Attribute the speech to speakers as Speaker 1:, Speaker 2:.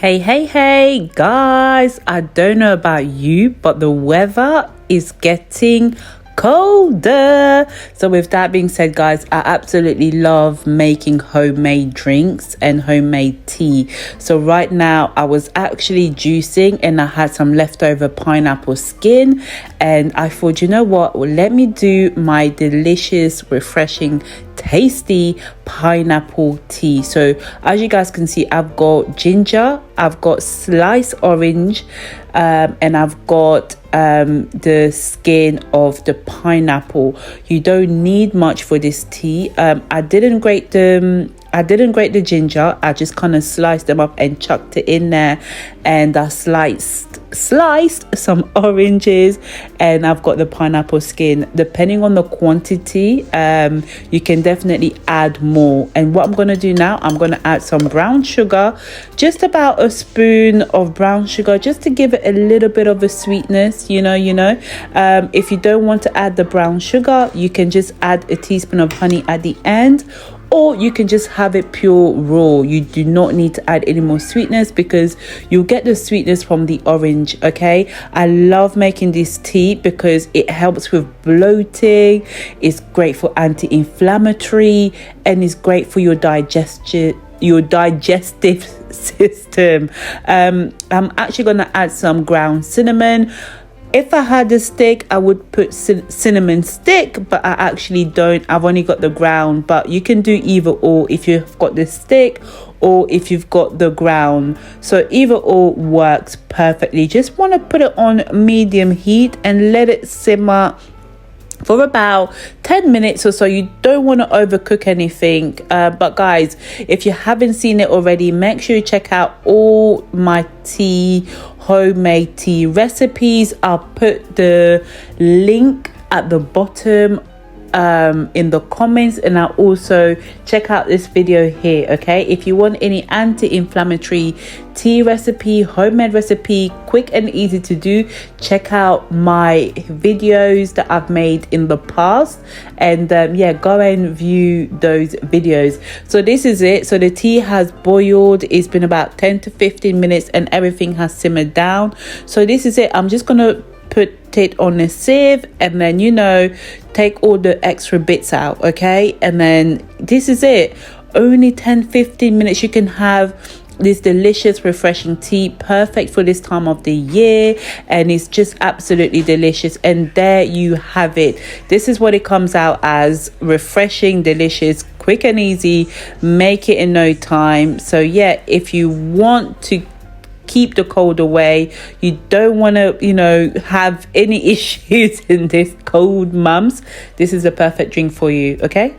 Speaker 1: Hey, guys, I don't know about you, but the weather is getting colder. So with that being said, guys, I absolutely love making homemade drinks and homemade tea. So right now I was actually juicing and I had some leftover pineapple skin, and I thought, you know what, well, let me do my delicious, refreshing, tasty pineapple tea. So as you guys can see, I've got ginger, I've got sliced orange, and I've got the skin of the pineapple. You don't need much for this tea. I didn't grate the ginger. I just kind of sliced them up and chucked it in there, and I sliced some oranges, and I've got the pineapple skin. Depending on the quantity, you can definitely add more. And what I'm going to do now, I'm going to add some brown sugar, just about a spoon of brown sugar, just to give it a little bit of a sweetness, you know. If you don't want to add the brown sugar, you can just add a teaspoon of honey at the end, or you can just have it pure raw. You do not need to add any more sweetness because you'll get the sweetness from the orange. Okay, I love making this tea because it helps with bloating, it's great for anti-inflammatory, and it's great for your digestive system. I'm actually going to add some ground cinnamon. If I had a stick, I would put cinnamon stick, but I actually don't. I've only got the ground, but you can do either or if you've got the stick or if you've got the ground. So either or works perfectly. Just want to put it on medium heat and let it simmer for about 10 minutes or so. You don't want to overcook anything, but guys, if you haven't seen it already, make sure you check out all my homemade tea recipes. I'll put the link at the bottom in the comments, and I'll also check out this video here. Okay, if you want any anti-inflammatory tea recipe, homemade recipe, quick and easy to do, check out my videos that I've made in the past, and yeah, go and view those videos. So this is it. So the tea has boiled. It's been about 10 to 15 minutes and everything has simmered down. So this is it. I'm just gonna put it on a sieve and then, take all the extra bits out. Okay, and then this is it. Only 10-15 minutes, you can have this delicious, refreshing tea, perfect for this time of the year, and it's just absolutely delicious. And there you have it. This is what it comes out as: refreshing, delicious, quick and easy. Make it in no time. So yeah, if you want to keep the cold away, you don't want to have any issues in this cold months, this is a perfect drink for you. Okay.